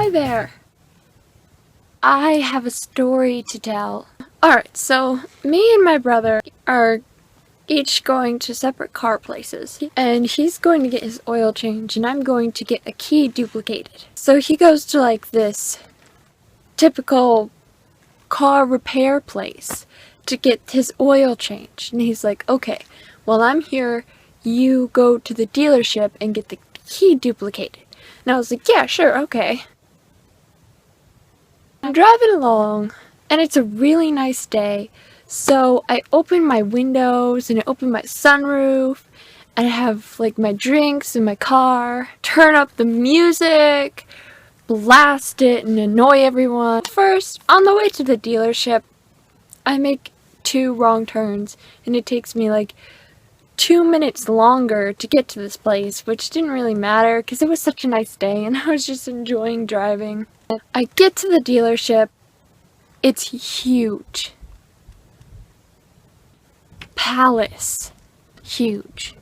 Hi there. I have a story to tell. Alright, so me and my brother are each going to separate car places, and he's going to get his oil change and I'm going to get a key duplicated. So he goes to like this typical car repair place to get his oil changed, and he's like, okay, well, I'm here, you go to the dealership and get the key duplicated. And I was like, yeah, sure, okay. I'm driving along, and it's a really nice day, so I open my windows, and I open my sunroof, and I have, like, my drinks in my car, turn up the music, blast it, and annoy everyone. First, on the way to the dealership, I make 2 wrong turns, and it takes me, like, 2 minutes longer to get to this place, which didn't really matter because it was such a nice day and I was just enjoying driving. I get to the dealership. It's huge. Palace. Huge.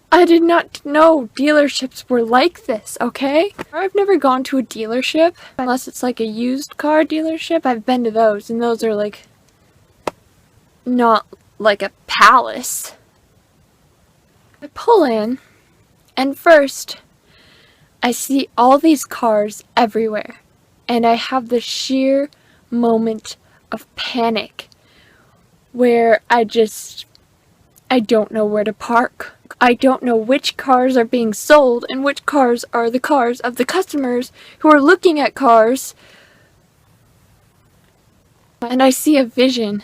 I did not know dealerships were like this, okay? I've never gone to a dealership unless it's like a used car dealership. I've been to those, and those are like not like a palace. I pull in, and first I see all these cars everywhere, and I have the sheer moment of panic where I don't know where to park. I don't know which cars are being sold and which cars are the cars of the customers who are looking at cars. And I see a vision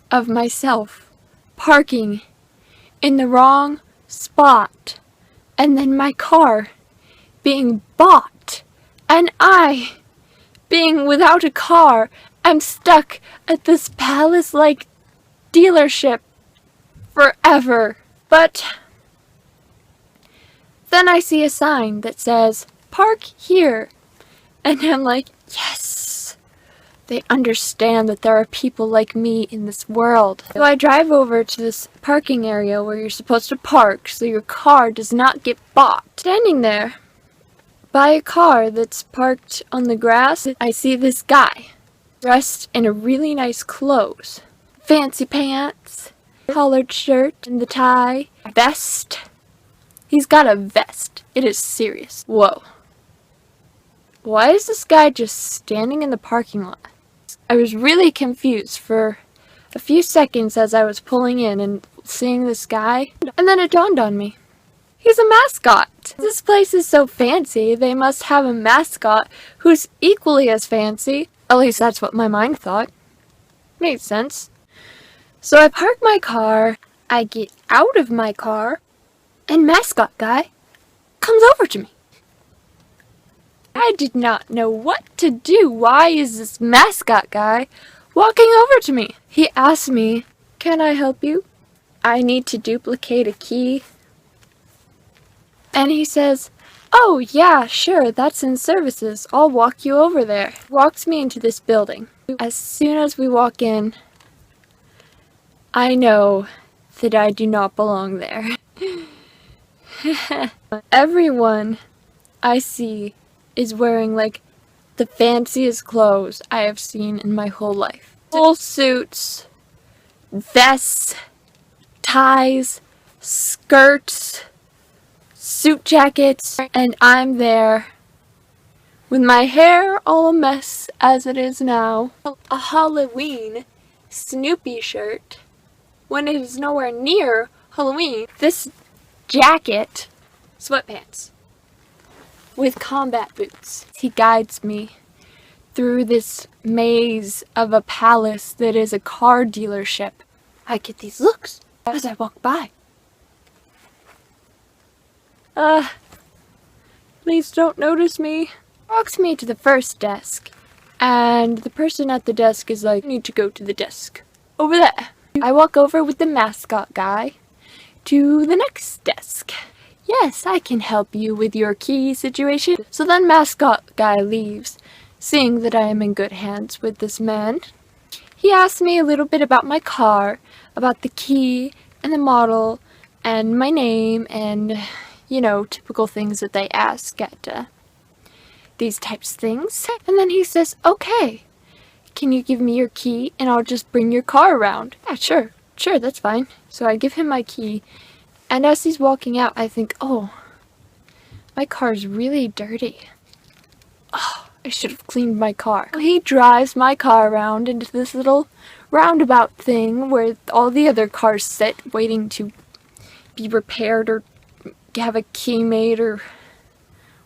of myself parking in the wrong spot, and then my car being bought, and I being without a car. I'm stuck at this palace-like dealership forever. But then I see a sign that says, "Park here," and I'm like, yes! They understand that there are people like me in this world. So I drive over to this parking area where you're supposed to park so your car does not get bought. Standing there by a car that's parked on the grass, I see this guy dressed in a really nice clothes. Fancy pants, collared shirt, and the tie, vest. He's got a vest. It is serious. Whoa. Why is this guy just standing in the parking lot? I was really confused for a few seconds as I was pulling in and seeing this guy, and then it dawned on me. He's a mascot. This place is so fancy, they must have a mascot who's equally as fancy. At least that's what my mind thought. Made sense. So I park my car, I get out of my car, and mascot guy comes over to me. I did not know what to do. Why is this mascot guy walking over to me? He asked me, "Can I help you? I need to duplicate a key." And he says, "Oh yeah, sure, that's in services. I'll walk you over there." Walks me into this building. As soon as we walk in, I know that I do not belong there. Everyone I see is wearing like the fanciest clothes I have seen in my whole life. Full suits, vests, ties, skirts, suit jackets, and I'm there with my hair all a mess as it is now. A Halloween Snoopy shirt when it is nowhere near Halloween. This jacket, sweatpants, with combat boots. He guides me through this maze of a palace that is a car dealership. I get these looks as I walk by. Please don't notice me. Walks me to the first desk, and the person at the desk is like, "You need to go to the desk over there." I walk over with the mascot guy to the next desk. "Yes, I can help you with your key situation." So then mascot guy leaves, seeing that I am in good hands with this man. He asked me a little bit about my car, about the key and the model and my name and, you know, typical things that they ask at these types of things. And then he says, okay, can you give me your key and I'll just bring your car around? Yeah, sure, that's fine. So I give him my key, and as he's walking out, I think, oh, my car's really dirty. Oh, I should have cleaned my car. He drives my car around into this little roundabout thing where all the other cars sit waiting to be repaired or have a key made or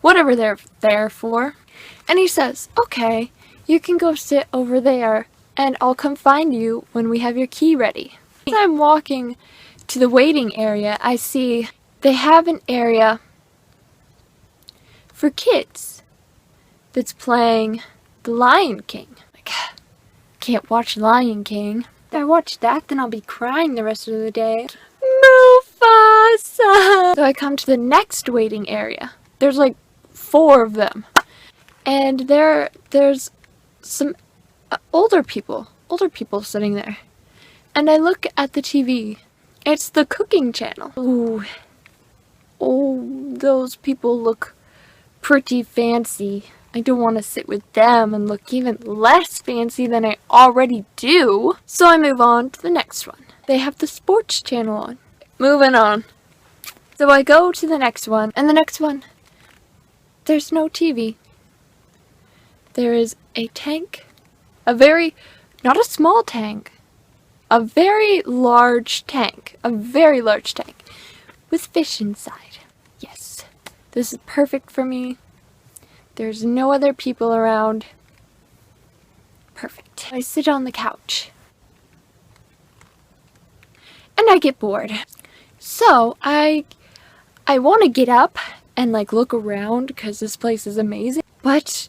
whatever they're there for. And he says, okay, you can go sit over there and I'll come find you when we have your key ready. As I'm walking to the waiting area, I see they have an area for kids that's playing The Lion King. Like, can't watch Lion King. If I watch that, then I'll be crying the rest of the day. Mufasa! So I come to the next waiting area. There's like 4 of them. And there's some older people sitting there. And I look at the TV. It's the cooking channel. Ooh. Oh, those people look pretty fancy. I don't want to sit with them and look even less fancy than I already do. So I move on to the next one. They have the sports channel on. Moving on. So I go to the next one, and the next one, there's no TV. There is a tank, not a small tank, a very large tank, with fish inside. Yes, this is perfect for me. There's no other people around. Perfect. I sit on the couch. And I get bored. So I want to get up and like look around because this place is amazing. But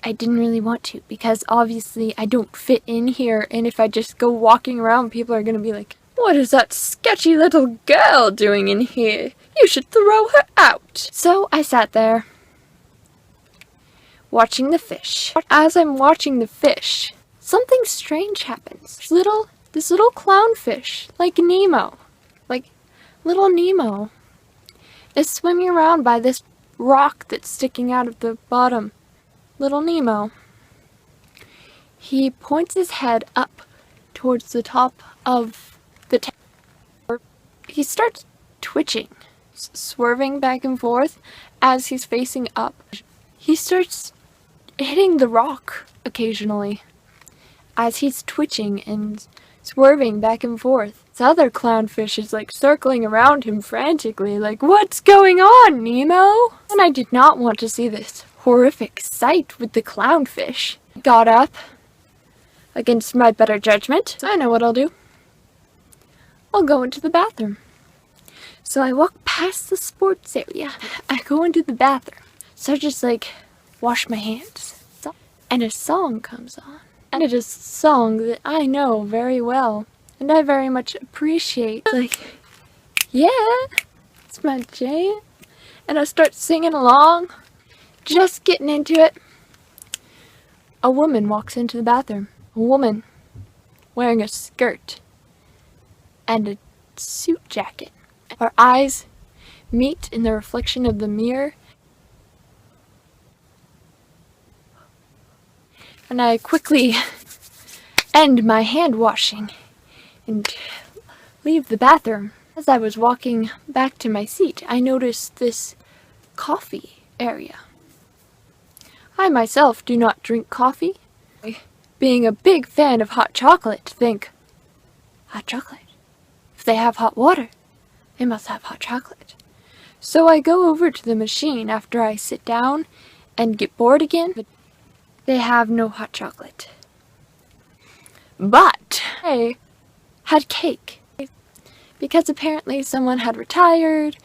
I didn't really want to because obviously I don't fit in here, and if I just go walking around, people are going to be like, what is that sketchy little girl doing in here? You should throw her out. So I sat there watching the fish. As I'm watching the fish, something strange happens. This little clownfish, like Nemo, like little Nemo, is swimming around by this rock that's sticking out of the bottom. Little Nemo. He points his head up towards the top of the tank. He starts twitching, swerving back and forth as he's facing up. He starts hitting the rock occasionally as he's twitching and swerving back and forth. This other clownfish is like circling around him frantically, like, what's going on, Nemo? And I did not want to see this horrific sight with the clownfish. Got up against my better judgment. I know what I'll do. I'll go into the bathroom. So I walk past the sports area. I go into the bathroom. So I just like wash my hands. And a song comes on. And it is a song that I know very well. And I very much appreciate. Like, yeah, it's my jam. And I start singing along. Just getting into it. A woman walks into the bathroom. A woman wearing a skirt and a suit jacket. Our eyes meet in the reflection of the mirror. And I quickly end my hand washing and leave the bathroom. As I was walking back to my seat, I noticed this coffee area. I myself do not drink coffee. Being a big fan of hot chocolate, think, hot chocolate? If they have hot water, they must have hot chocolate. So I go over to the machine after I sit down and get bored again, but they have no hot chocolate. But I had cake. Because apparently someone had retired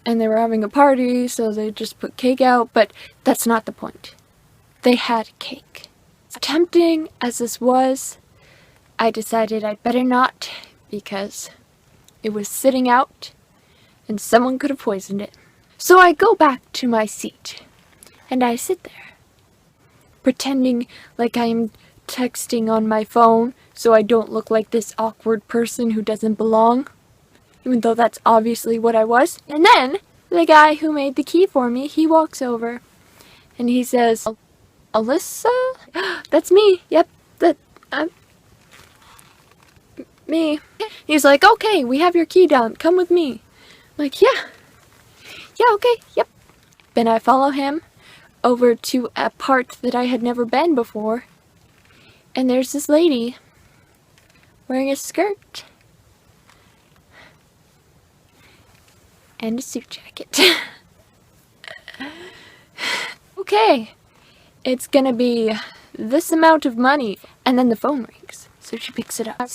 and they were having a party, so they just put cake out, but that's not the point. They had cake. Tempting as this was, I decided I'd better not, because it was sitting out and someone could have poisoned it. So I go back to my seat and I sit there, pretending like I'm texting on my phone so I don't look like this awkward person who doesn't belong, even though that's obviously what I was. And then the guy who made the key for me, he walks over And he says, Alyssa? That's me. Yep, I'm me. He's like, okay, we have your key down. Come with me. I'm like, yeah. Yeah, okay, yep. Then I follow him over to a part that I had never been before. And there's this lady wearing a skirt and a suit jacket. Okay, it's gonna be this amount of money. And then the phone rings, so she picks it up.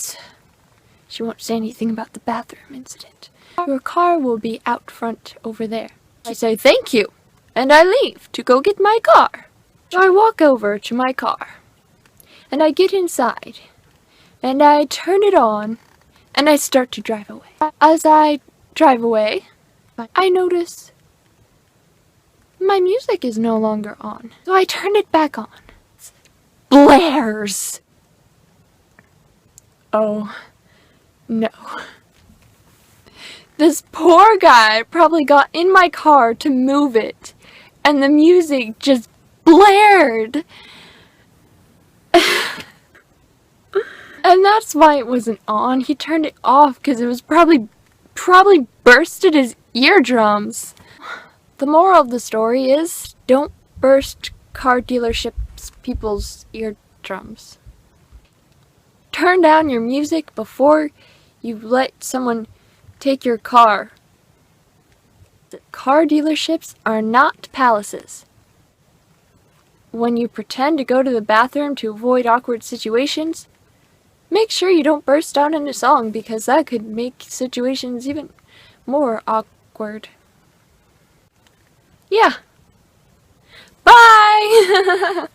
She won't say anything about the bathroom incident. Your car will be out front over there. I say thank you, and I leave to go get my car. So I walk over to my car, and I get inside, and I turn it on, and I start to drive away. As I drive away, I notice my music is no longer on. So I turn it back on. It blares. Oh, no. This poor guy probably got in my car to move it, and the music just blared. And that's why it wasn't on. He turned it off because it was probably bursted his eardrums. The moral of the story is, don't burst car dealerships' people's eardrums. Turn down your music before you let someone take your car. Car dealerships are not palaces. When you pretend to go to the bathroom to avoid awkward situations, make sure you don't burst out into song, because that could make situations even more awkward. Yeah. Bye!